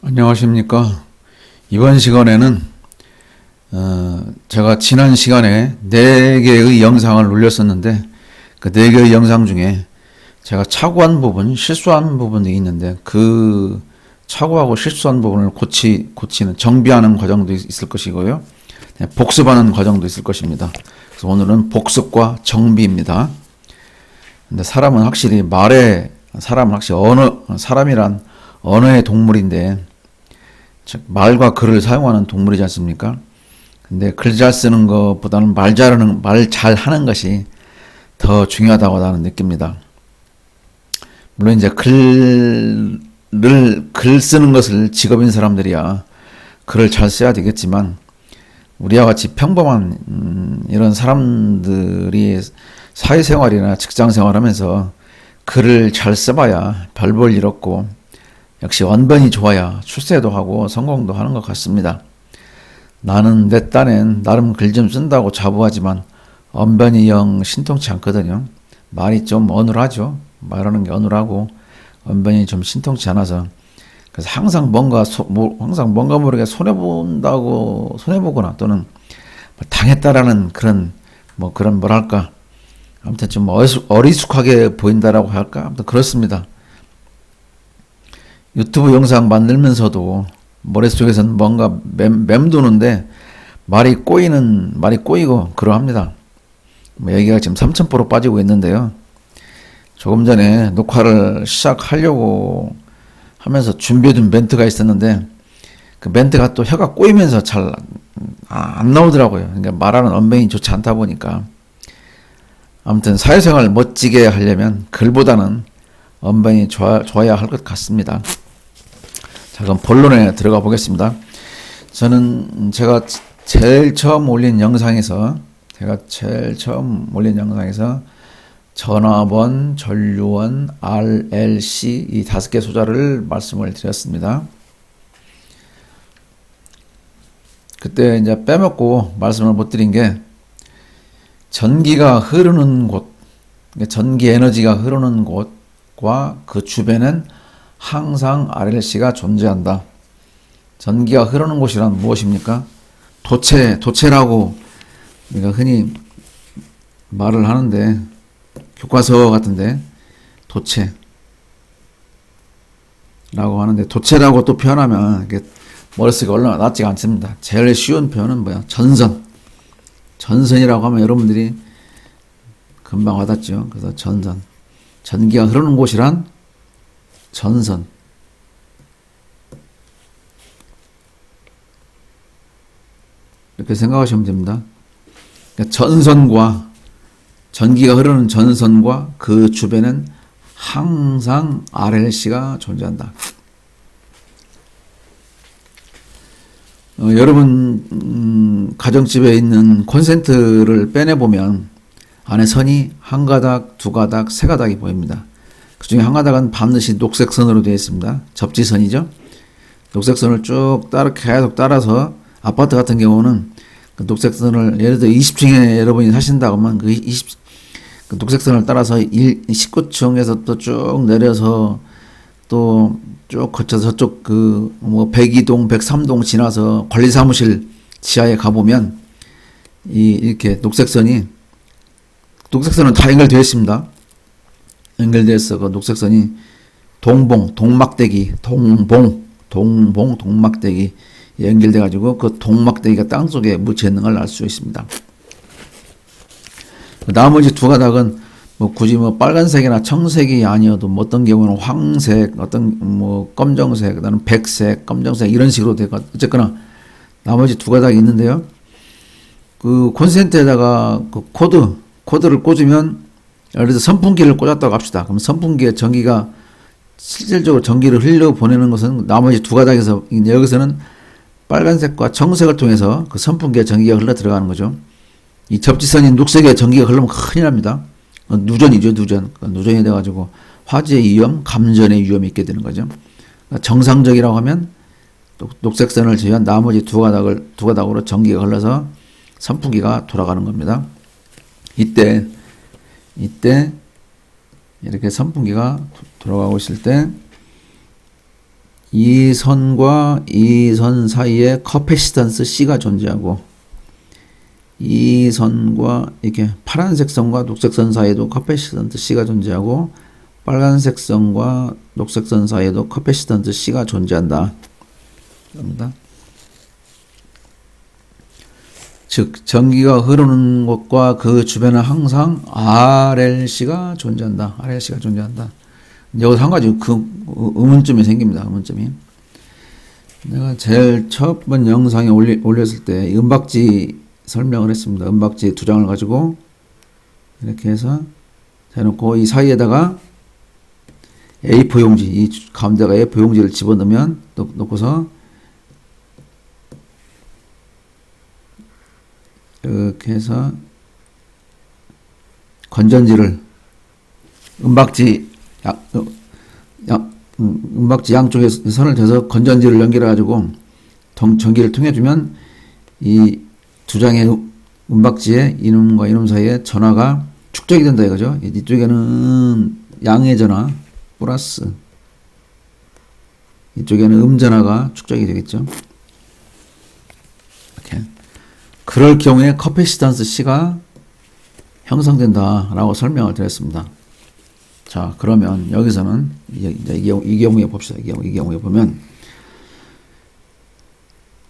안녕하십니까. 이번 시간에는 제가 지난 시간에 4개의 영상을 올렸었는데 그 4개의 영상 중에 제가 착오한 부분, 실수한 부분이 있는데 그 착오하고 실수한 부분을 고치는, 정비하는 과정도 있을 것이고요. 복습하는 과정도 있을 것입니다. 그래서 오늘은 복습과 정비입니다. 근데 사람은 확실히 사람이란 언어의 동물인데, 즉 말과 글을 사용하는 동물이지 않습니까? 근데 글 잘 쓰는 것보다는 말 잘하는 것이 더 중요하다고 나는 느낍니다. 물론 이제 글 쓰는 것을 직업인 사람들이야 글을 잘 써야 되겠지만, 우리와 같이 평범한 이런 사람들이 사회생활이나 직장생활하면서 글을 잘 써봐야 별 볼 일 없고, 역시 언변이 좋아야 출세도 하고 성공도 하는 것 같습니다. 나는 내 딴엔 나름 글 좀 쓴다고 자부하지만 언변이 영 신통치 않거든요. 말이 좀 어눌하죠. 말하는 게 어눌하고 언변이 좀 신통치 않아서, 그래서 항상 뭔가 모르게 손해보거나 또는 당했다라는 그런 뭐랄까, 아무튼 좀 어리숙하게 보인다라고 할까, 아무튼 그렇습니다. 유튜브 영상 만들면서도 머릿속에서는 뭔가 맴도는데 말이 꼬이고 그러합니다. 얘기가 지금 3000% 빠지고 있는데요. 조금 전에 녹화를 시작하려고 하면서 준비해둔 멘트가 있었는데 그 멘트가 또 혀가 꼬이면서 잘 안 나오더라고요. 그러니까 말하는 언변이 좋지 않다 보니까. 아무튼 사회생활 멋지게 하려면 글보다는 언변이 좋아야 할 것 같습니다. 자, 그럼 본론에 들어가 보겠습니다. 저는 제가 제일 처음 올린 영상에서 전화번, 전류원, RLC 이 5개 소자를 말씀을 드렸습니다. 그때 이제 빼먹고 말씀을 못 드린 게, 전기가 흐르는 곳, 전기 에너지가 흐르는 곳과 그 주변엔 항상 RLC가 존재한다. 전기가 흐르는 곳이란 무엇입니까? 도체라고 우리가 흔히 말을 하는데, 교과서 같은데 도체라고 하는데, 도체라고 또 표현하면 이게 머릿속에 얼마나 낫지가 않습니다. 제일 쉬운 표현은 뭐야? 전선이라고 하면 여러분들이 금방 와닿죠. 그래서 전기가 흐르는 곳이란 전선. 이렇게 생각하시면 됩니다. 그러니까 전기가 흐르는 전선과 그 주변엔 항상 RLC가 존재한다. 여러분 가정집에 있는 콘센트를 빼내보면 안에 선이 한 가닥, 두 가닥, 세 가닥이 보입니다. 그 중에 한 가닥은 반드시 녹색 선으로 되어 있습니다. 접지선이죠. 녹색 선을 계속 따라서, 아파트 같은 경우는 그 녹색 선을, 예를 들어 20층에 여러분이 사신다고 하면 그 녹색 선을 따라서 19층에서 또 쭉 내려서 또 쭉 거쳐서 저쪽 102동, 103동 지나서 관리사무실 지하에 가보면 이렇게 녹색선은 다 연결되어 있습니다. 연결돼서 그 녹색선이 동막대기 연결돼 가지고 그 동막대기가 땅속에 묻혀 있는 걸 알 수 있습니다. 나머지 두 가닥은 굳이 빨간색이나 청색이 아니어도 어떤 경우는 황색, 검정색, 그다음에 백색, 검정색 이런 식으로 되고, 어쨌거나 나머지 두 가닥이 있는데요. 그 콘센트에다가 그 코드를 꽂으면, 예를 들어서 선풍기를 꽂았다고 합시다. 그럼 선풍기에 실질적으로 전기를 흘려보내는 것은 나머지 두 가닥에서, 여기서는 빨간색과 청색을 통해서 그 선풍기에 전기가 흘러 들어가는 거죠. 이 접지선인 녹색에 전기가 흐르면 큰일 납니다. 누전이죠, 누전. 누전이 돼가지고 화재 위험, 감전의 위험이 있게 되는 거죠. 그러니까 정상적이라고 하면 녹색선을 제외한 나머지 두 가닥으로 전기가 흘러서 선풍기가 돌아가는 겁니다. 이때 이렇게 선풍기가 돌아가고 있을 때 이 선과 이 선 사이에 커패시턴스 C가 존재하고, 이 선과 이렇게 파란색 선과 녹색 선 사이에도 커패시턴스 C가 존재하고, 빨간색 선과 녹색 선 사이에도 커패시턴스 C가 존재한다. 그럽니다. 즉 전기가 흐르는 곳과 그 주변에 항상 RLC가 존재한다. RLC가 존재한다. 여기서 한 가지 그 의문점이 생깁니다. 의문점이. 내가 제일 첫 번 영상에 올렸을 때 은박지 설명을 했습니다. 은박지 두 장을 가지고 이렇게 해서 해놓고 이 사이에다가 A4 용지, 이 가운데가 A4 용지를 집어넣으면 넣고서 이렇게 해서 건전지를 은박지 은박지 양쪽에 선을 대서 건전지를 연결해 가지고 전기를 통해 주면 이 두 장의 은박지에 이놈과 이놈 사이에 전하가 축적이 된다 이거죠. 이쪽에는 양의 전하 플러스, 이쪽에는 음전하가 축적이 되겠죠. 이렇게. 그럴 경우에 커패시턴스 C가 형성된다라고 설명을 드렸습니다. 자, 그러면 여기서는 이 경우에 봅시다. 이 경우에 보면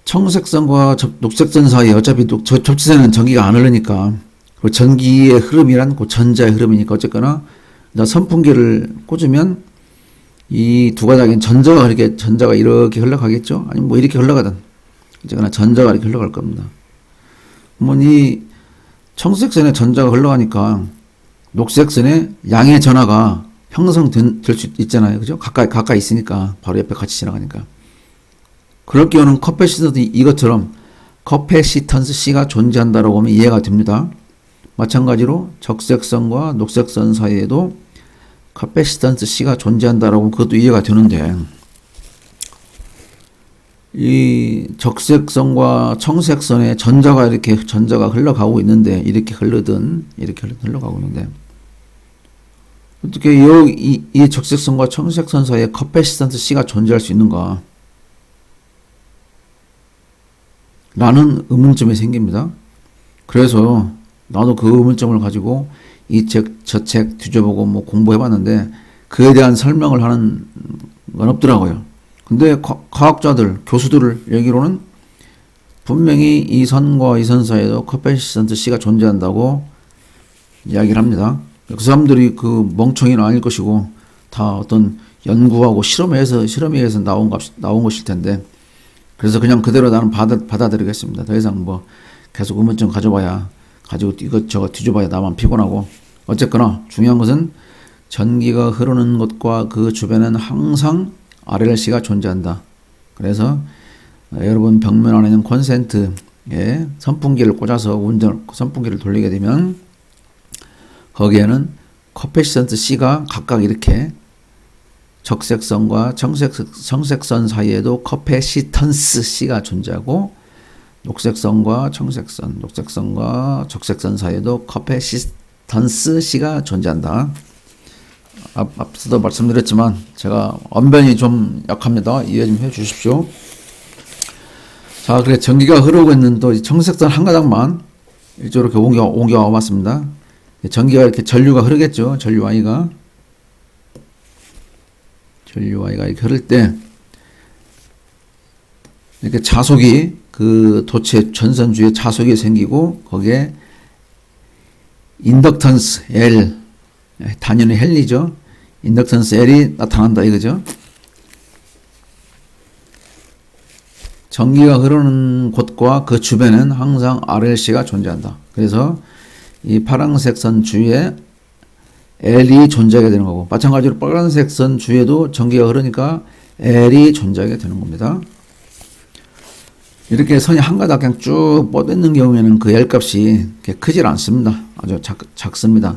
청색선과 녹색선 사이에 어차피 접지선에는 전기가 안 흐르니까, 그리고 전기의 흐름이란 그 전자의 흐름이니까 어쨌거나 선풍기를 꽂으면 이 두 가닥엔 전자가 이렇게 흘러가겠죠. 아니면 뭐 이렇게 흘러가든 어쨌거나 전자가 이렇게 흘러갈 겁니다. 이 청색선에 전자가 흘러가니까 녹색선에 양의 전하가 형성될 수 있잖아요. 그죠? 가까이 있으니까, 바로 옆에 같이 지나가니까. 그럴 경우는 커패시턴스 이것처럼 커패시턴스 C가 존재한다라고 하면 이해가 됩니다. 마찬가지로 적색선과 녹색선 사이에도 커패시턴스 C가 존재한다라고 하면 그것도 이해가 되는데, 이 적색선과 청색선에 전자가 흘러가고 있는데, 이렇게 흘러가고 있는데, 어떻게 이 적색선과 청색선 사이에 커패시턴스 C가 존재할 수 있는가? 라는 의문점이 생깁니다. 그래서 나도 그 의문점을 가지고 저 책 뒤져보고 뭐 공부해봤는데 그에 대한 설명을 하는 건 없더라고요. 근데 과학자들, 교수들 얘기로는 분명히 이 선과 이 선 사이에도 커패시턴스 C가 존재한다고 이야기를 합니다. 그 사람들이 그 멍청이는 아닐 것이고 다 어떤 연구하고 실험에 의해서 나온 것일 텐데, 그래서 그냥 그대로 나는 받아들이겠습니다. 더 이상 뭐 계속 의문점 가지고 이것저것 뒤져봐야 나만 피곤하고, 어쨌거나 중요한 것은 전기가 흐르는 곳과 그 주변에는 항상 RLC가 존재한다. 그래서 여러분 벽면 안에 있는 콘센트에 선풍기를 꽂아서 선풍기를 돌리게 되면 거기에는 커패시턴스 C가 각각 이렇게 적색선과 청색선 사이에도 커패시턴스 C가 존재하고, 녹색선과 청색선, 녹색선과 적색선 사이에도 커패시턴스 C가 존재한다. 앞서도 말씀드렸지만 제가 언변이 좀 약합니다. 이해 좀 해 주십시오. 자, 그래 전기가 흐르고 있는 또 청색선 한 가닥만 이쪽으로 이렇게 옮겨와 봤습니다. 전기가 이렇게 전류가 흐르겠죠. 전류아이가 이렇게 흐를 때 이렇게 자속이, 그 도체 전선 주위에 자속이 생기고 거기에 인덕턴스 L, 단연히 헬리죠. 인덕턴스 L이 나타난다 이거죠. 전기가 흐르는 곳과 그 주변에는 항상 RLC가 존재한다. 그래서 이 파란색 선 주위에 L이 존재하게 되는 거고, 마찬가지로 빨간색 선 주위에도 전기가 흐르니까 L이 존재하게 되는 겁니다. 이렇게 선이 한 가닥 그냥 쭉 뻗어있는 경우에는 그 L 값이 크질 않습니다. 아주 작습니다.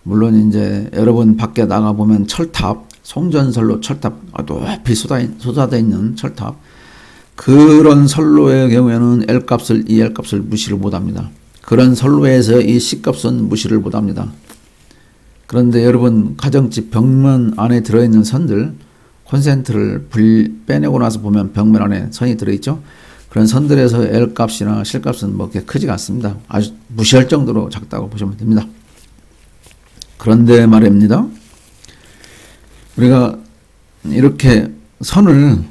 물론 이제 여러분 밖에 나가보면 철탑, 송전선로 철탑, 높이 쏟아져 있는 철탑, 그런 선로의 경우에는 이 L 값을 무시를 못합니다. 그런 선로에서 이 C 값은 무시를 못합니다. 그런데 여러분 가정집 벽면 안에 들어있는 선들, 콘센트를 빼내고 나서 보면 벽면 안에 선이 들어있죠. 그런 선들에서 L 값이나 실 값은 뭐 그렇게 크지가 않습니다. 아주 무시할 정도로 작다고 보시면 됩니다. 그런데 말입니다. 우리가 이렇게 선을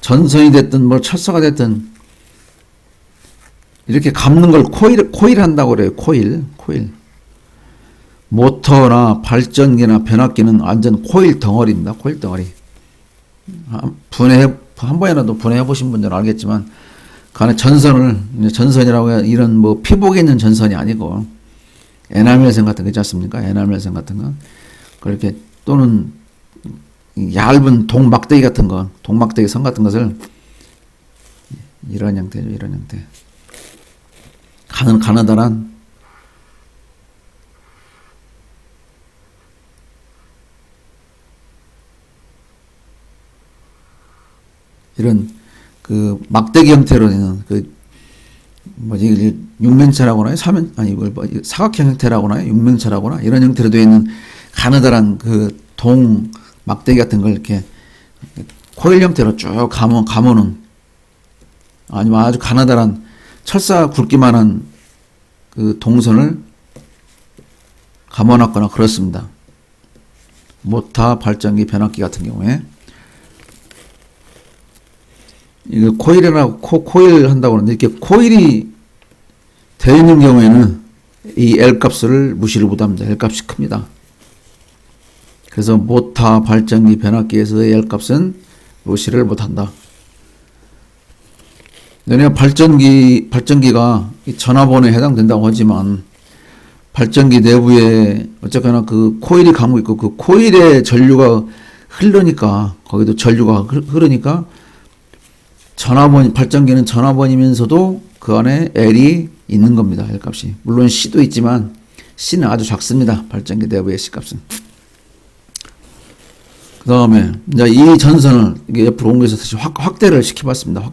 전선이 됐든 뭐 철사가 됐든 이렇게 감는 걸 코일 한다고 그래요. 코일. 모터나 발전기나 변압기는 완전 코일 덩어리입니다. 코일 덩어리. 한 번이라도 분해해 보신 분들은 알겠지만, 그 안에 전선이라고 해야 이런 뭐 피복에 있는 전선이 아니고, 에나멜선 같은 거 있지 않습니까? 에나멜선 같은 거. 그렇게, 또는 얇은 동막대기 같은 거, 동막대기 선 같은 것을, 이런 형태죠, 이런 형태. 가느다란, 이런 그 막대기 형태로 되는 그 뭐지 육면체라고 하나요? 사각형 형태라고 하나요? 육면체라고 하나? 이런 형태로 되어 있는 가느다란 그 동 막대기 같은 걸 이렇게 코일 형태로 쭉 감으는, 아니면 아주 가느다란 철사 굵기만한 그 동선을 감아놨거나 그렇습니다. 모터, 발전기, 변압기 같은 경우에 이거 코일 한다고 하는데, 이렇게 코일이 되어 있는 경우에는 이 L 값을 무시를 못합니다. L 값이 큽니다. 그래서 모터, 발전기, 변압기에서의 L 값은 무시를 못한다. 내가 발전기가 전압원에 해당된다고 하지만, 발전기 내부에 어쨌거나 그 코일이 감고 있고, 그 코일에 전류가 흐르니까, 거기도 전류가 흐르니까, 발전기는 전압원이면서도 그 안에 L이 있는 겁니다. L 값이. 물론 C도 있지만, C는 아주 작습니다. 발전기 내부의 C 값은. 그 다음에, 이제 이 전선을 이게 옆으로 옮겨서 다시 확대를 시켜봤습니다.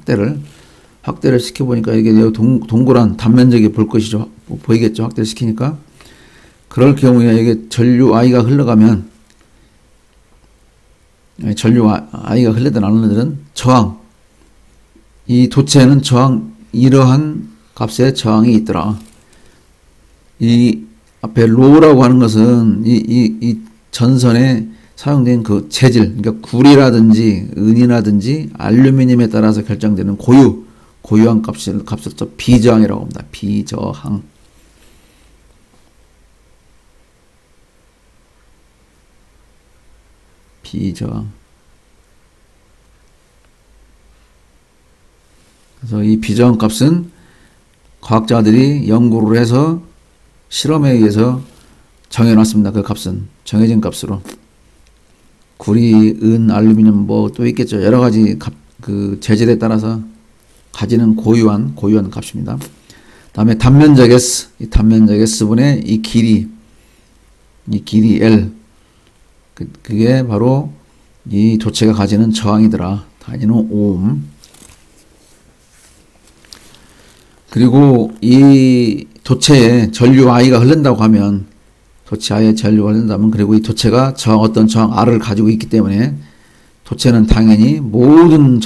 확대를 시켜보니까 이게 동그란 단면적이 볼 것이죠. 보이겠죠. 확대를 시키니까. 그럴 경우에 이게 전류 I가 흘러가면, 전류 I가 흘러든 안 흘러든 저항, 이 도체에는 이러한 값의 저항이 있더라. 이 앞에 로라고 하는 것은 이 전선에 사용된 그 재질, 그러니까 구리라든지 은이라든지 알루미늄에 따라서 결정되는 고유한 값을 또 비저항이라고 합니다. 비저항. 그래서 이 비저항 값은 과학자들이 연구를 해서 실험에 의해서 정해놨습니다. 그 값은 정해진 값으로. 구리, 은, 알루미늄 뭐 또 있겠죠. 여러 가지 그 재질에 따라서 가지는 고유한 값입니다. 다음에 단면적 S, 이 단면적 S분의 이 길이 L, 그게 바로 이 도체가 가지는 저항이더라. 단위는 오hm. 그리고 이 도체에 전류 I가 흐른다고 하면, 도체 I에 전류가 흐른다면, 그리고 이 도체가 어떤 저항 R을 가지고 있기 때문에, 도체는 당연히 모든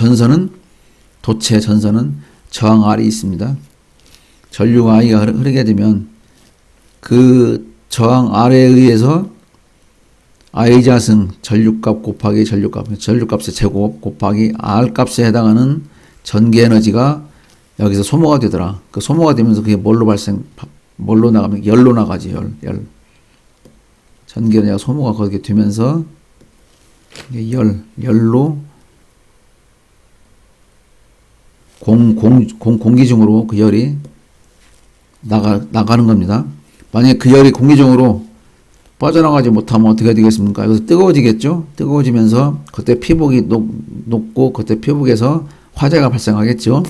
도체 전선은 저항 R이 있습니다. 전류가 I가 흐르게 되면 그 저항 R에 의해서 I자승 전류값 곱하기 전류값의 제곱 곱하기 R값에 해당하는 전기 에너지가 여기서 소모가 되더라. 그 소모가 되면서 그게 뭘로 나가면 열로 나가지. 열. 전기 에너지가 소모가 거기에 되면서 열로 공기 중으로 그 열이 나가는 겁니다. 만약에 그 열이 공기 중으로 빠져나가지 못하면 어떻게 되겠습니까? 여기서 뜨거워지겠죠? 뜨거워지면서 그때 피복이 녹고 그때 피복에서 화재가 발생하겠죠?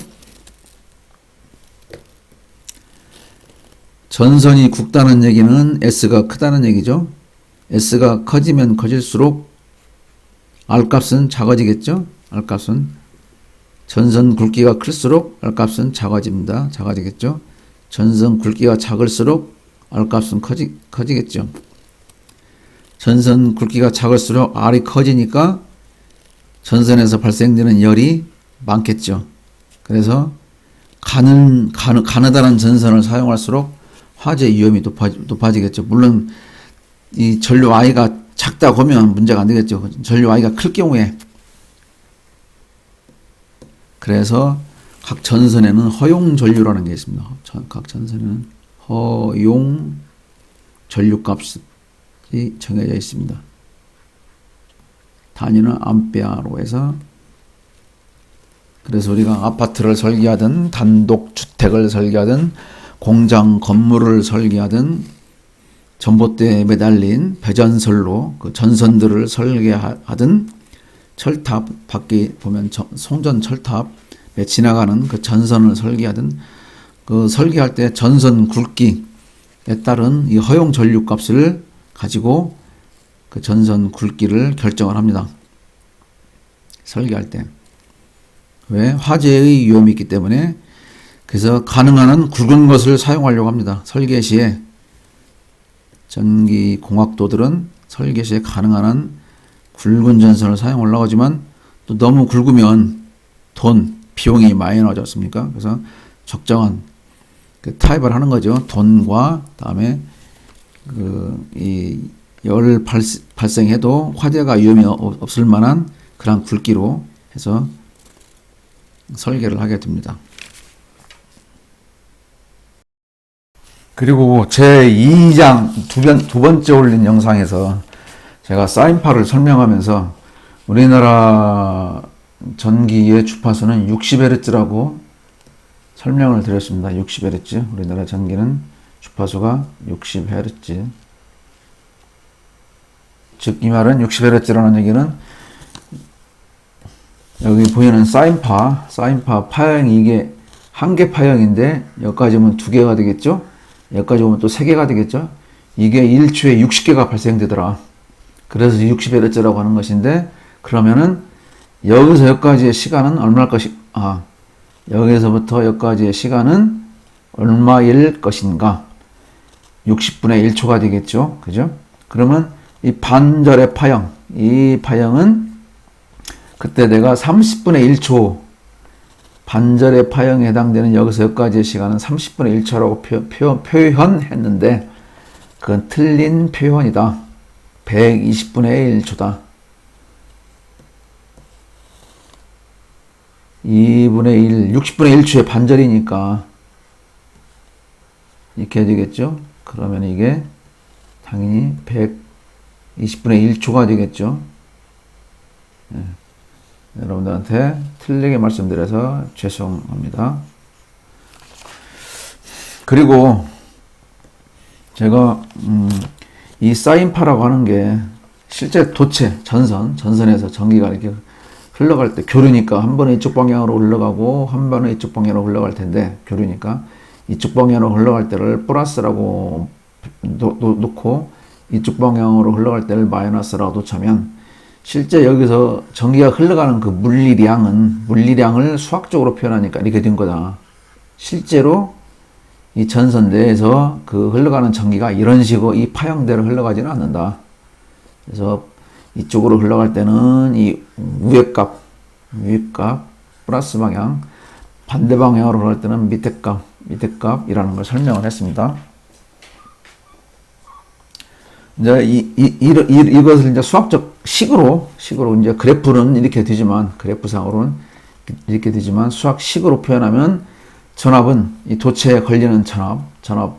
전선이 굵다는 얘기는 S가 크다는 얘기죠? S가 커지면 커질수록 R값은 작아지겠죠? R값은 전선 굵기가 클수록 R값은 작아지겠죠? 전선 굵기가 작을수록 R값은 커지겠죠? 전선 굵기가 작을수록 R이 커지니까 전선에서 발생되는 열이 많겠죠. 그래서 가느다란 전선을 사용할수록 화재 위험이 높아지겠죠. 물론 이 전류 I가 작다 보면 문제가 안 되겠죠. 전류 I가 클 경우에. 그래서 각 전선에는 허용 전류라는 게 있습니다. 각 전선에는 허용 전류값이 정해져 있습니다. 단위는 암페어로 해서, 그래서 우리가 아파트를 설계하든 단독 주택을 설계하든 공장 건물을 설계하든 전봇대에 매달린 배전설로 그 전선들을 설계하든 철탑 밖에 보면 송전 철탑에 지나가는 그 전선을 설계하든 그 설계할 때 전선 굵기에 따른 이 허용 전류 값을 가지고 그 전선 굵기를 결정을 합니다. 설계할 때. 왜? 화재의 위험이 있기 때문에. 그래서 가능한 한 굵은 것을 사용하려고 합니다. 설계 시에 전기공학도들은 설계 시에 가능한 한 굵은 전선을 사용하려고 하지만 또 너무 굵으면 비용이 많이 나오지 않습니까? 그래서 적정한 그 타입을 하는 거죠. 돈과 다음에 열 발생해도 화재가 위험이 없을 만한 그런 굵기로 해서 설계를 하게 됩니다. 그리고 제 2장 두 번째 올린 영상에서 제가 사인파를 설명하면서 우리나라 전기의 주파수는 60Hz라고 설명을 드렸습니다. 60Hz. 우리나라 전기는 주파수가 60Hz. 즉, 이 말은 60Hz라는 얘기는 여기 보이는 사인파 파형이 이게 한 개 파형인데 여기까지 오면 두 개가 되겠죠? 여기까지 오면 또 세 개가 되겠죠? 이게 1초에 60개가 발생되더라. 그래서 60Hz라고 하는 것인데, 그러면은 여기서 여기까지의 시간은 얼마일 여기서부터 여기까지의 시간은 얼마일 것인가? 60분의 1초가 되겠죠? 그죠? 그러면 이 반절의 파형, 이 파형은 그때 내가 30분의 1초 반절의 파형에 해당되는 여기서 여기까지의 시간은 30분의 1초라고 표현했는데 그건 틀린 표현이다. 120분의 1초다. 2분의 1, 60분의 1초의 반절이니까 이렇게 되겠죠. 그러면 이게 당연히 120분의 1초가 되겠죠. 네. 여러분들한테 틀리게 말씀드려서 죄송합니다. 그리고 제가 이 사인파라고 하는 게 실제 도체, 전선에서 전기가 이렇게 흘러갈 때 교류니까 한 번은 이쪽 방향으로 흘러가고 한 번은 이쪽 방향으로 흘러갈 텐데, 교류니까 이쪽 방향으로 흘러갈 때를 플러스라고 놓고 이쪽 방향으로 흘러갈 때를 마이너스라고 놓자면, 실제 여기서 전기가 흘러가는 그 물리량을 수학적으로 표현하니까 이렇게 된 거다. 실제로 이 전선 내에서 그 흘러가는 전기가 이런 식으로 이 파형대로 흘러가지는 않는다. 그래서 이쪽으로 흘러갈 때는 이 위에 값 플러스 방향, 반대 방향으로 흘러갈 때는 밑에 값이라는 걸 설명을 했습니다. 이제 이것을 이제 수학적 식으로 이제 그래프는 이렇게 되지만, 그래프상으로는 이렇게 되지만 수학식으로 표현하면 전압은 이 도체에 걸리는 전압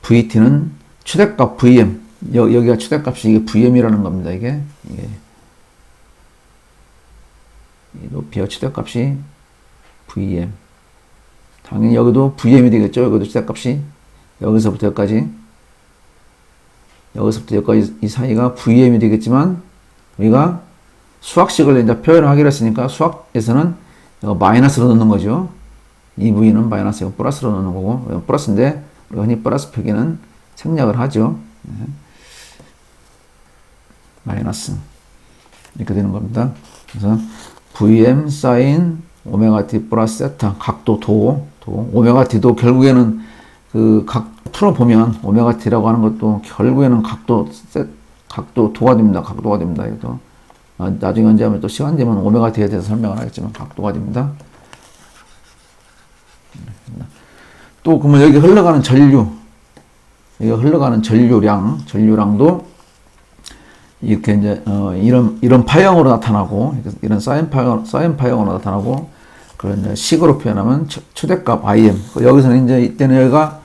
VT는 최대값 VM, 여기가 최대값이 이게 VM이라는 겁니다. 이게 이 높이와 최대값이 VM. 당연히 여기도 VM이 되겠죠. 여기도 최대값이 여기서부터 여기까지 이 사이가 VM이 되겠지만, 우리가 수학식을 이제 표현하기로 했으니까 수학에서는 마이너스로 넣는 거죠. 이 V는 마이너스고 플러스로 넣는 거고, 플러스인데 우리가 흔히 플러스 표기는 생략을 하죠. 네. 마이너스 이렇게 되는 겁니다. 그래서 VM 사인 오메가 t 플러스 세타, 각도 도 오메가 t도 결국에는 그 각 풀어보면 오메가 t라고 하는 것도 결국에는 각도 각도 도가 됩니다. 각도가 됩니다. 이것도 나중에 언제 하면 또 시간 되면 오메가 T에 대해서 설명을 하겠지만 각도가 됩니다. 또 그러면 여기 흘러가는 전류, 여기 흘러가는 전류량도 이렇게 이제 이런 파형으로 나타나고, 이런 사인 파형으로 나타나고, 그런 이제 식으로 표현하면 최대값 IM. 여기서는 이제 이때는 여기가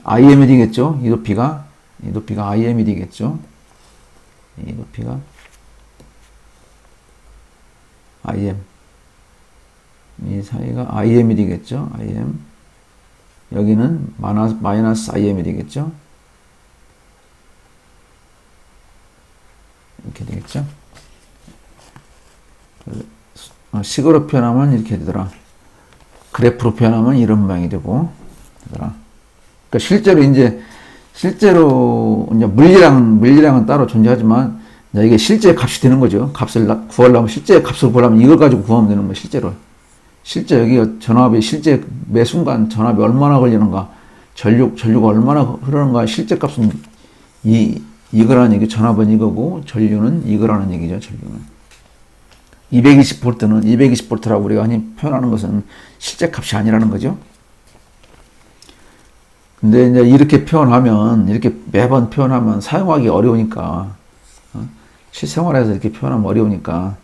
IM이 되겠죠. 이 높이가 IM이 되겠죠. 이 높이가 IM. 이 사이가 IM이 되겠죠. IM. 여기는 마이너스 IM이 되겠죠. 이렇게 되겠죠. 식으로 표현하면 이렇게 되더라. 그래프로 표현하면 이런 모양이 되고 되더라. 그러니까 실제로 이제 물리량은 따로 존재하지만 이게 실제 값이 되는 거죠. 값을 구하려면 실제 값을 구하려면 이걸 가지고 구하면 되는 거예요. 실제 여기 전압이 실제 매 순간 전압이 얼마나 걸리는가, 전류가 얼마나 흐르는가, 실제 값은 이거라는 얘기, 전압은 이거고 전류는 이거라는 얘기죠. 전류는 220V라고 우리가 흔히 표현하는 것은 실제 값이 아니라는 거죠. 근데 이제 이렇게 매번 표현하면 사용하기 어려우니까, 실생활에서 이렇게 표현하면 어려우니까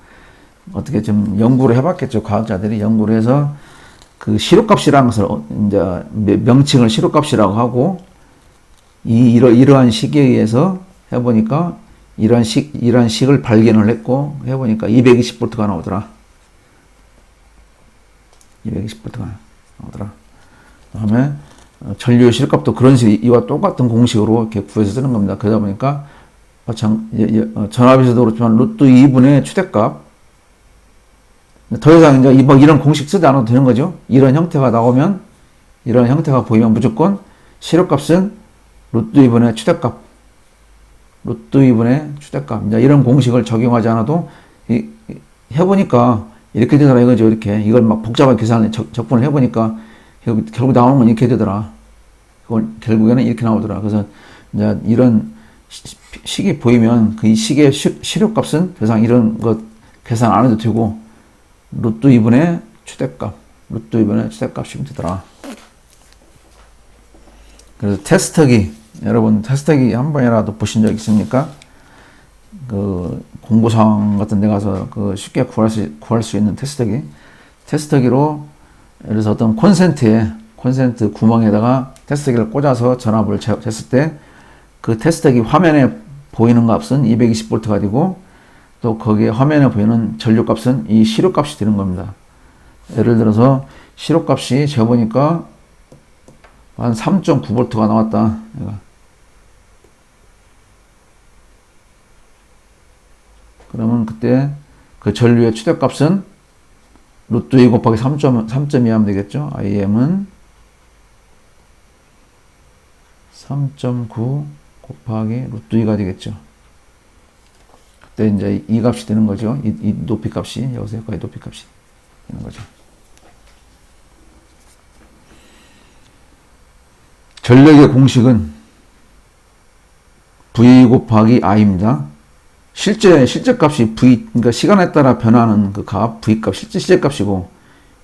어떻게 좀 연구를 해봤겠죠. 과학자들이 연구를 해서 그 시료값이라는 것을 이제 명칭을 시료값이라고 하고, 이러한 식에 의해서 해보니까 이러한 식을 발견을 했고, 해보니까 220V가 나오더라. 220V가 나오더라. 그다음에 전류 시료값도 그런 식으로 이와 똑같은 공식으로 이렇게 구해서 쓰는 겁니다. 그러다 보니까 전압에서도 그렇지만 루트 2분의 최대값, 더 이상 이제 이런 공식 쓰지 않아도 되는 거죠. 이런 형태가 나오면, 이런 형태가 보이면 무조건 시료값은 루트 2분의 최대값, 이제 이런 공식을 적용하지 않아도 해보니까 이렇게 되더라 이거죠. 이렇게 이걸 막 복잡한 계산을 적분을 해보니까 결국 나오는 건 이렇게 되더라. 결국에는 이렇게 나오더라. 그래서 이제 이런 식이 보이면 그 식의 시료값은 더 이상 이런 것 계산 안 해도 되고, 루트 2분의 최대값이면 되더라. 그래서 여러분 테스트기 한 번이라도 보신 적 있습니까? 그 공부사항 같은 데 가서 그 쉽게 구할 수 있는 테스트기로 예를 들어서 어떤 콘센트 구멍에다가 테스트기를 꽂아서 전압을 쟀을 때 그 테스트기 화면에 보이는 값은 220V가 되고, 또 거기에 화면에 보이는 전류 값은 이 시료 값이 되는 겁니다. 예를 들어서 시료 값이 재보니까 한 3.9V가 나왔다. 그러면 그때 그 전류의 최대값은 루트 2 곱하기 3.2 하면 되겠죠. IM은 3.9 곱하기 루트 2가 되겠죠. 그때 이제 이 값이 되는 거죠. 이 높이 값이, 여기서 여기까지 높이 값이 되는 거죠. 전력의 공식은 V 곱하기 I입니다. 실제 값이 V, 그러니까 시간에 따라 변하는 그 값, V 값, 실제 값이고,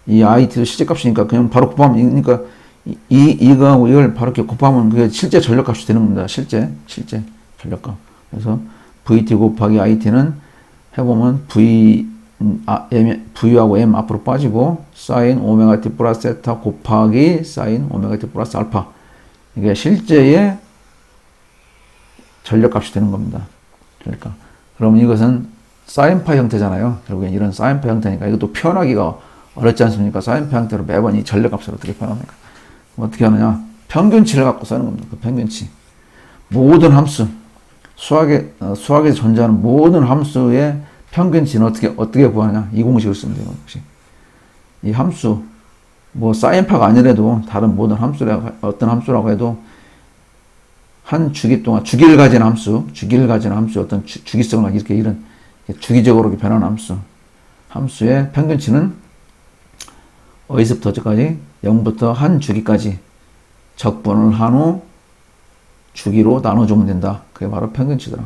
이 IT도 실제 값이니까 그냥 바로 곱하면, 그러니까 이거하고 이걸 바로 이렇게 곱하면 그게 실제 전력 값이 되는 겁니다. 실제 전력 값. 그래서 VT 곱하기 IT는 해보면 V하고 M 앞으로 빠지고, 사인 오메가 T 플러스 세타 곱하기 사인 오메가 T 플러스 알파. 이게 실제의 전력 값이 되는 겁니다. 그러니까. 그러면 이것은 사인파 형태잖아요. 결국엔 이런 사인파 형태니까 이것도 표현하기가 어렵지 않습니까? 사인파 형태로 매번 이 전력값을 어떻게 표현합니까? 어떻게 하느냐? 평균치를 갖고 쓰는 겁니다. 그 평균치. 모든 함수, 수학에 존재하는 모든 함수의 평균치는 어떻게 구하느냐? 이 공식을 쓰면 돼요. 이 함수, 뭐 사인파가 아니라도 다른 모든 어떤 함수라고 해도 한 주기 동안 주기를 가진 함수, 어떤 주기성을 이런 주기적으로 변하는 함수의 평균치는 어디서부터 어디까지? 0부터 한 주기까지 적분을 한 후 주기로 나눠주면 된다. 그게 바로 평균치더라.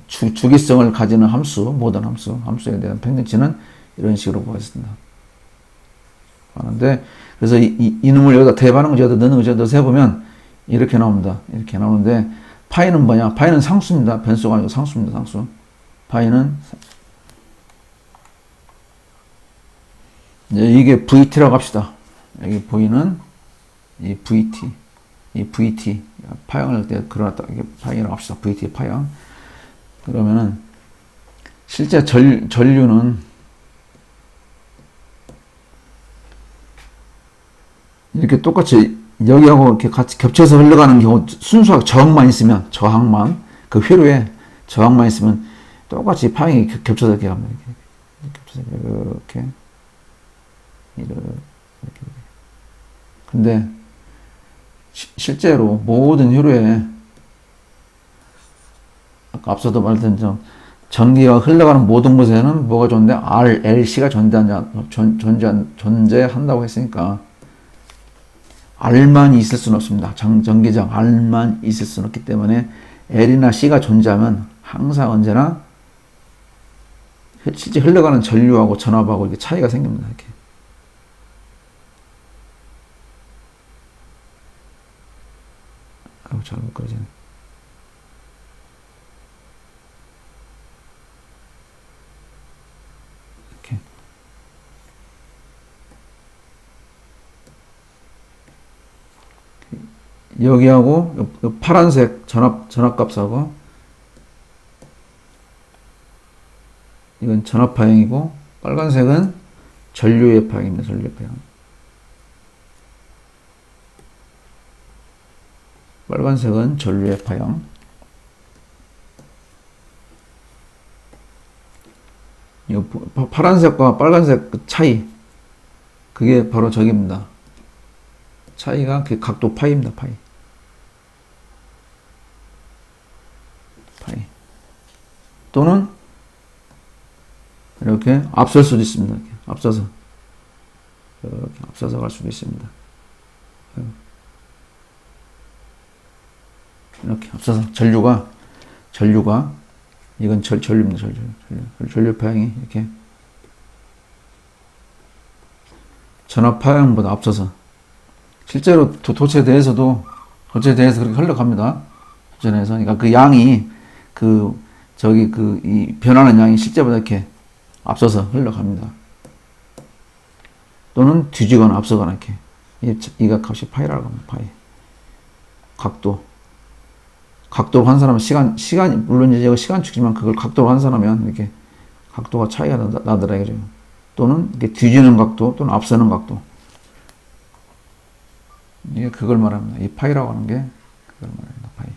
주기성을 가지는 모든 함수에 대한 평균치는 이런 식으로 구하겠습니다. 하는데, 그래서 이 놈을 여기다 대입하는 거죠. 여기다 넣는 거죠. 넣어서 해보면 이렇게 나옵니다. 이렇게 나오는데, 파이는 뭐냐? 파이는 상수입니다. 변수가 아니고 상수입니다. 상수. 파이는, 이게 VT라고 합시다. 여기 보이는 이 VT. 파형을 할 때 그려놨다. 이게 파형이라고 합시다. VT 파형. 그러면은, 실제 전류는 이렇게 똑같이 여기하고 이렇게 같이 겹쳐서 흘러가는 경우 순수하게 저항만 있으면 그 회로에 저항만 있으면 똑같이 파형이 겹쳐서 이렇게 갑니다. 이렇게. 근데 실제로 모든 회로에 아까 앞서도 말했던 전기가 흘러가는 모든 곳에는 뭐가 RLC가 존재한다고 했으니까 R만 있을 수는 없습니다. 전기장 R만 있을 수는 없기 때문에 L이나 C가 존재하면 항상 언제나 실제 흘러가는 전류하고 전압하고 이렇게 차이가 생깁니다. 이렇게. 잘못 그러지네. 이렇게. 여기하고 파란색 전압값하고 이건 전압 파형이고 빨간색은 전류의 파형입니다. 전류의 파형. 빨간색은 전류의 파형. 이 파란색과 빨간색 그 차이, 그게 바로 저기입니다. 차이가 그 각도 파이입니다. 파이. 또는 이렇게 앞설 수도 있습니다. 이렇게 앞서서 갈 수도 있습니다. 이렇게 앞서서 전류가 이건 전류입니다. 전류 파형이 이렇게 전압 파형보다 앞서서 실제로 도체에 대해서 그렇게 흘러갑니다. 도체에서 그러니까 그 양이 이 변하는 양이 실제보다 이렇게 앞서서 흘러갑니다. 또는 뒤지거나 앞서거나 이렇게 이 값이 파이라고 합니다. 파이. 각도로 환산하면 시간이 물론 이제 시간축이지만 그걸 각도로 환산하면 이렇게 각도가 차이가 나더라 이거죠. 또는 이렇게 뒤지는 각도 또는 앞서는 각도. 이게 그걸 말합니다. 이 파이라고 하는 게 그걸 말합니다. 파이.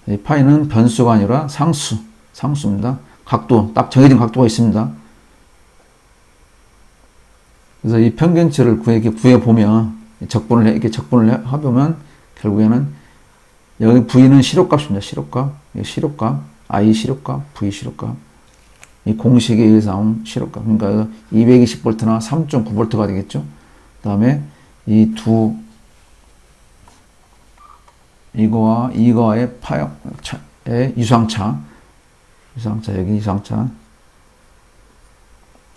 이 파이는 변수가 아니라 상수입니다. 딱 정해진 각도가 있습니다. 그래서 이 평균치를 구해보면 이렇게 적분을 해보면 결국에는 여기 V는 시료값입니다. 시료값, I 시료값, V 시료값. 이 공식에 의해서 나온 시료값. 그러니까 220V나 3.9V가 되겠죠. 그 다음에 이거와의 파형의 유상차, 여기 유상차.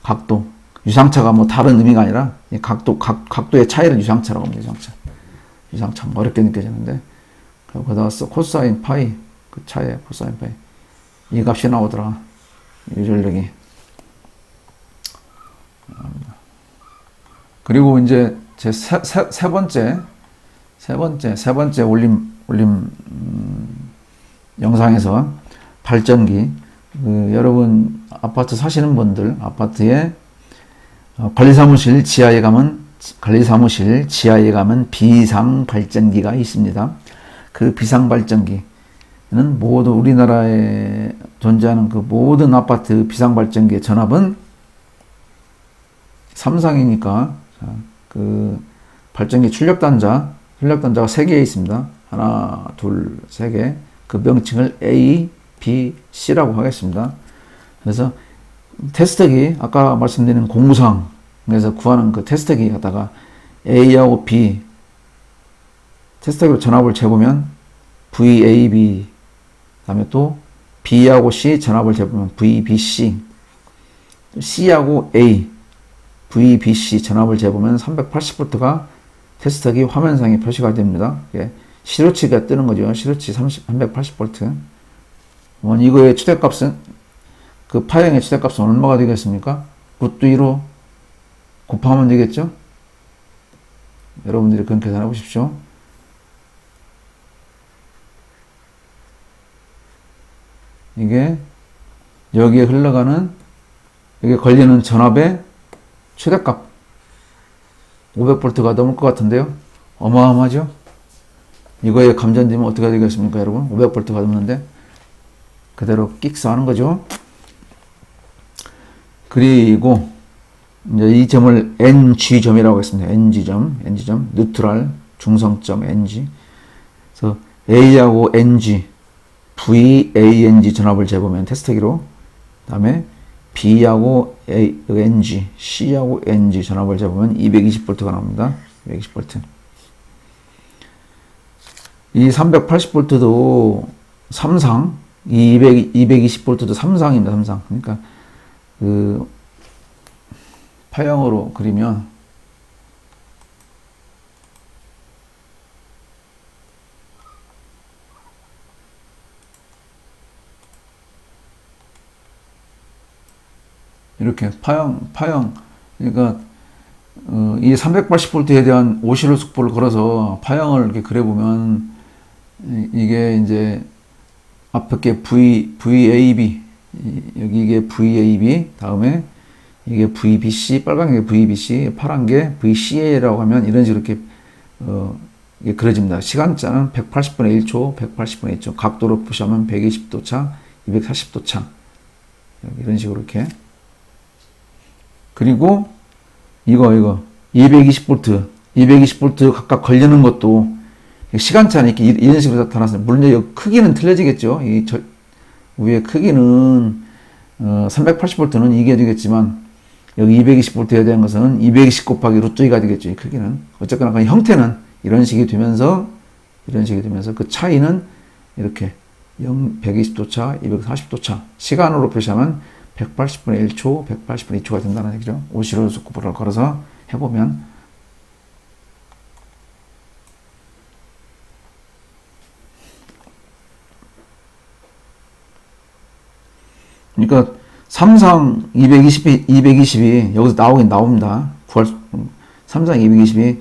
각도. 유상차가 뭐 다른 의미가 아니라 각도의 차이를 유상차라고 합니다. 유상차. 어렵게 느껴지는데. 거기다가 코사인 파이, 그 차의 코사인 파이. 이 값이 나오더라. 유전력이. 그리고 이제 제 세 번째 올림 영상에서 발전기. 여러분 아파트 사시는 분들, 아파트에 관리사무실 지하에 가면 비상 발전기가 있습니다. 그 비상 발전기는 모두 우리나라에 존재하는 그 모든 아파트 비상 발전기의 전압은 3상이니까 그 발전기 출력단자가 3개 있습니다. 하나, 둘, 3개. 그 명칭을 A, B, C라고 하겠습니다. 그래서 테스트기, 아까 말씀드린 공무상에서 구하는 그 테스트기 갖다가 A하고 B, 테스트기로 전압을 재보면 VAB, 그 다음에 또 B하고 C 전압을 재보면 VBC, C하고 A, VBC 전압을 재보면 380V가 테스터기 화면상에 표시가 됩니다. 시로치가 뜨는 거죠. 시로치 380V. 이거의 최대값은, 그 파형의 최대값은 얼마가 되겠습니까? 루트 2로 곱하면 되겠죠? 여러분들이 그런 계산해 보십시오. 이게 여기에 흘러가는, 여기에 걸리는 전압의 최대값 500V가 넘을 것 같은데요. 어마어마하죠? 이거에 감전되면 어떻게 되겠습니까, 여러분? 500V가 넘는데 그대로 끽스 하는 거죠. 그리고 이제 이 점을 NG점이라고 했습니다. NG점, 뉴트럴, 중성점, NG. 그래서 A하고 NG, VANG 전압을 재보면 테스트기로, 그 다음에 B하고 NG, C하고 NG 전압을 재보면 220V가 나옵니다. 220V. 이 380V도 3상, 220V도 3상입니다. 3상. 그러니까 그 파형으로 그리면 이렇게 파형 그러니까 이 380V에 대한 오시로 속보를 걸어서 파형을 이렇게 그려보면 이게 이제 앞에 게 VAB, 여기 이게 VAB, 다음에 이게 VBC, 빨간 게 VBC, 파란 게 VCA라고 하면 이런 식으로 이렇게 이게 그려집니다. 시간차는 180분의 1초, 180분의 1초, 각도로 표시하면 120도 차, 240도 차, 이런 식으로 이렇게. 그리고 이거 220V 각각 걸리는 것도 시간차는 이렇게 이런 식으로 나타났어요. 물론 이제 크기는 틀려지겠죠. 이 위에 크기는 380V는 이게 되겠지만 여기 220V에 대한 것은 220 곱하기 루트 2가 되겠죠. 이 크기는. 어쨌거나 그 형태는 이런 식이 되면서 그 차이는 이렇게 120도 차, 240도 차. 시간으로 표시하면 180분의 1초, 180분의 2초가 된다는 얘기죠. 오시로 속보를 걸어서 해보면 그러니까 3상 220이 여기서 나옵니다. 3상 220이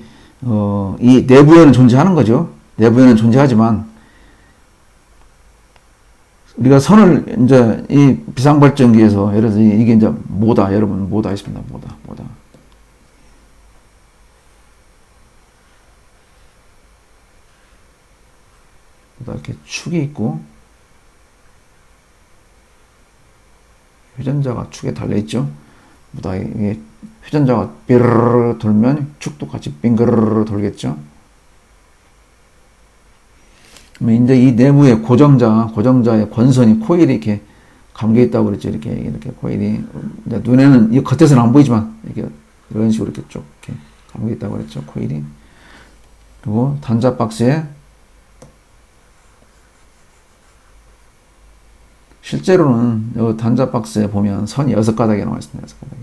이 내부에는 존재하는 거죠. 내부에는 존재하지만 우리가 선을 이제 이 비상발전기에서 예를 들어서 이게 이제 모다, 여러분 모다 있습니다. 모다 이렇게 축이 있고 회전자가 축에 달려있죠. 이게 회전자가 삐르르 돌면 축도 같이 빙그르르 돌겠죠. 이제 이 내부에 고정자의 권선이 코일이 이렇게 감겨 있다고 그랬죠. 이렇게 코일이 이제 눈에는 이 겉에서는 안 보이지만 이렇게 이런 식으로 이렇게 쭉 이렇게 감겨 있다고 그랬죠. 코일이. 그리고 단자 박스에 실제로는 이 단자 박스에 보면 선이 6가닥이 나와 있습니다. 6가닥이.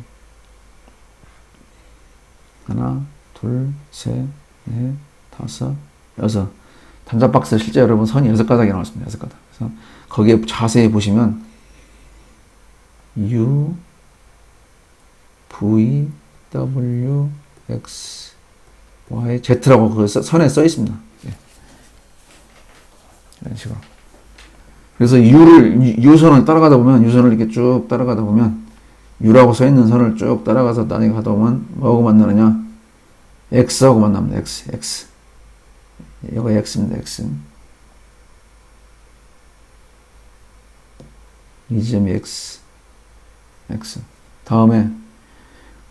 하나, 둘, 셋, 넷, 다섯, 여섯. 단자 박스에 실제 여러분 선이 6가닥이 나와 있습니다. 6가닥. 그래서 거기에 자세히 보시면 U, V, W, X, Y, Z라고 그 선에 써 있습니다. 이런 식으로. 그래서 U선을 따라가다 보면, U선을 이렇게 쭉 따라가다 보면, U라고 써 있는 선을 쭉 따라가서 나중에 가다 보면, 뭐하고 만나느냐? X하고 만납니다. X. 이거 X입니다. X. 이 지점이 X. 다음에,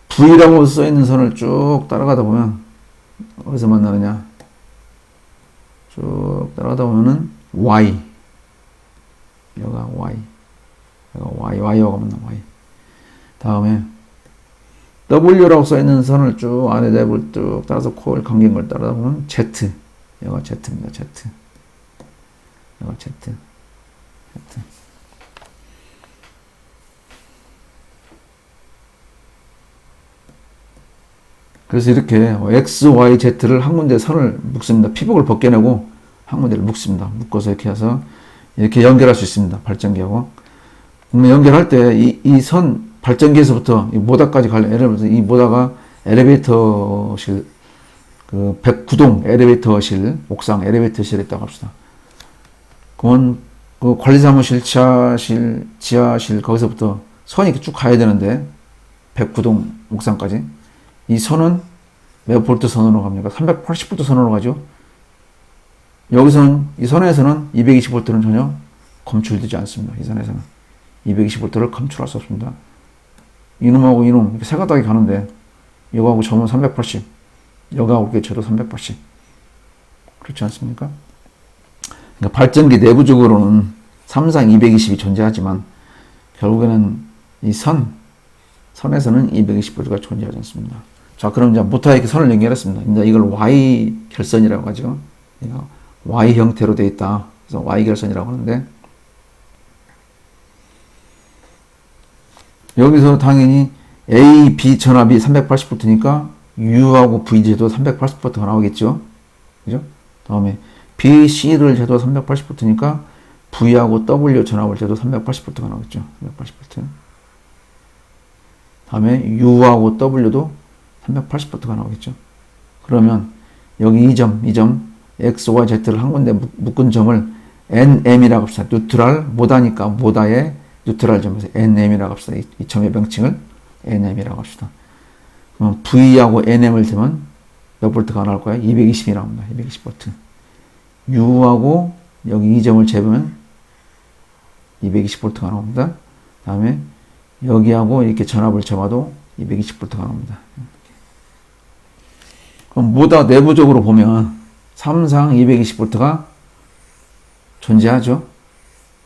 V라고 써 있는 선을 쭉 따라가다 보면, 어디서 만나느냐? 쭉 따라가다 보면은, Y. 여기가 Y하고 만나, Y. 다음에, W라고 써있는 선을 쭉 안에 내부를 쭉 따라서 코일 감긴 걸 따라다 보면 Z. 여기가 Z입니다, Z. 여기가 Z. 그래서 이렇게 X, Y, Z를 한 군데 선을 묶습니다. 피복을 벗겨내고 한 군데를 묶습니다. 묶어서 이렇게 해서 이렇게 연결할 수 있습니다. 발전기하고. 그러면 연결할 때 이 선 발전기에서부터 이 모다까지 예를 들어서 이 모다가 엘리베이터실, 그 109동 엘리베이터실, 옥상 엘리베이터실에 있다고 합시다. 그건 그 관리사무실, 지하실 거기서부터 선이 이렇게 쭉 가야 되는데 109동 옥상까지 이 선은 몇 볼트 선으로 갑니까? 380볼트 선으로 가죠. 여기서는 이 선에서는 220볼트는 전혀 검출되지 않습니다. 이 선에서는 220볼트를 검출할 수 없습니다. 이놈하고 이놈 이렇게 세 가닥이 가는데 여기하고 저는 380, 여기하고 이렇게 저도 380 그렇지 않습니까? 그러니까 발전기 내부적으로는 삼상 220이 존재하지만 결국에는 이 선에서는 220볼트가 존재하지 않습니다. 자, 그럼 이제 모터에 이렇게 선을 연결했습니다. 이제 이걸 Y 결선이라고 하죠. Y 형태로 되어 있다. 그래서 Y 결선이라고 하는데 여기서 당연히 A, B 전압이 380볼트니까 U하고 V제도 380볼트가 나오겠죠. 그죠? 다음에 B, C를 재도 380볼트니까 V하고 W 전압을 재도 380볼트가 나오겠죠. 380볼트. 다음에 U하고 W도 380볼트가 나오겠죠. 그러면 여기 이 점 X, Y, Z를 한 군데 묶은 점을 NM이라고 합시다. 뉴트럴, 모다니까 모다의 뉴트럴 점에서 NM이라고 합시다. 이 점의 명칭을 NM이라고 합시다. 그러면 V하고 NM을 재면 몇 볼트가 나올 거예요? 220이 나옵니다. 220볼트. U하고 여기 이 점을 재보면 220볼트가 나옵니다. 다음에 여기하고 이렇게 전압을 재봐도 220볼트가 나옵니다. 그럼 모다 내부적으로 보면 삼상 220볼트가 존재하죠.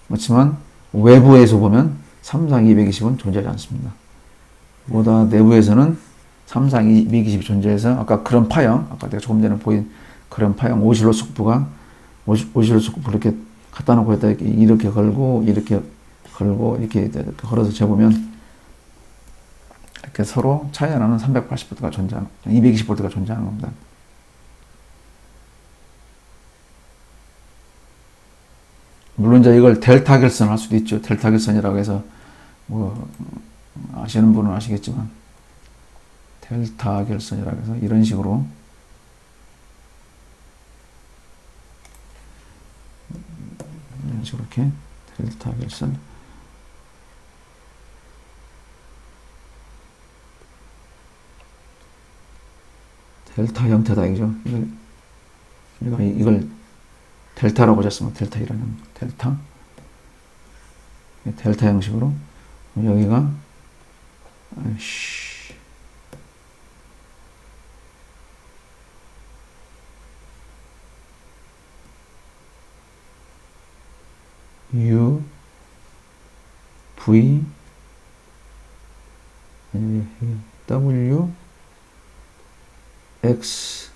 그렇지만 외부에서 보면 삼상 220은 존재하지 않습니다. 모다 내부에서는 삼상 220이 존재해서 아까 그런 파형, 아까 내가 조금 전에 보인 그런 파형 오실로스코프가 오실로스코프를 이렇게 갖다 놓고 있다 이렇게 걸고 이렇게 걸어서 재보면 이렇게 서로 차이 안 나는 380볼트가 존재하는, 220볼트가 존재하는 겁니다. 물론 이제 이걸 델타 결선 할 수도 있죠. 델타 결선이라고 해서 뭐 아시는 분은 아시겠지만 델타 결선이라고 해서 이런 식으로 이렇게 델타 결선 델타 형태다 이거죠. 이걸 델타라고 하셨습니다. 델타 이라는 델타 형식으로 여기가 U V W X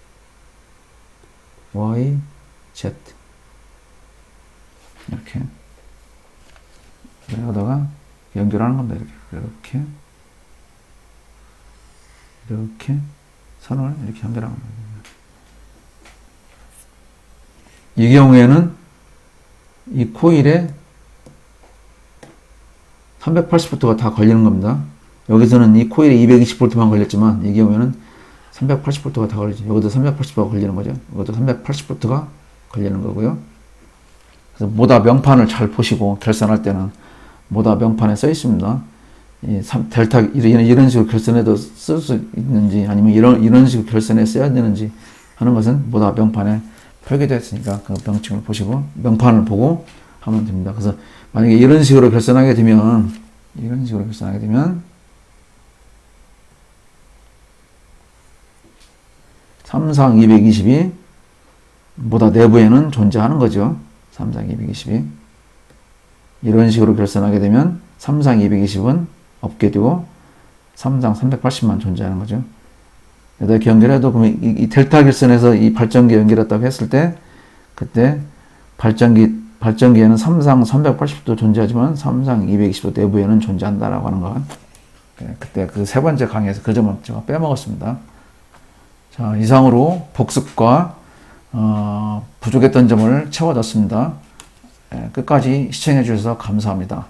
Y Z 이렇게 여기다가 연결하는 겁니다. 이렇게 선을 이렇게 연결하는 겁니다. 이 경우에는 이 코일에 380볼트가 다 걸리는 겁니다. 여기서는 이 코일에 220볼트만 걸렸지만 이 경우에는 380볼트가 다 걸리죠. 여기도 380볼트가 걸리는 거죠. 이것도 380볼트가 걸리는 거고요. 그래서 모다 명판을 잘 보시고 결선할 때는 모다 명판에 써 있습니다. 이 델타 이런 식으로 결선해도 쓸 수 있는지 아니면 이런 식으로 결선에 써야 되는지 하는 것은 모다 명판에 표기되어 있으니까 그 명칭을 보시고 명판을 보고 하면 됩니다. 그래서 만약에 이런 식으로 결선하게 되면 삼상 220이 모다 내부에는 존재하는 거죠. 삼상 220이 이런 식으로 결선하게 되면 삼상 220은 없게 되고 삼상 380만 존재하는 거죠. 이렇게 연결해도 그러면 이 델타 결선에서 이 발전기 연결했다고 했을 때 그때 발전기에는 삼상 380도 존재하지만 삼상 220도 내부에는 존재한다라고 하는 것. 그때 그 세 번째 강의에서 그 점을 제가 빼먹었습니다. 자, 이상으로 복습과 부족했던 점을 채워졌습니다. 끝까지 시청해 주셔서 감사합니다.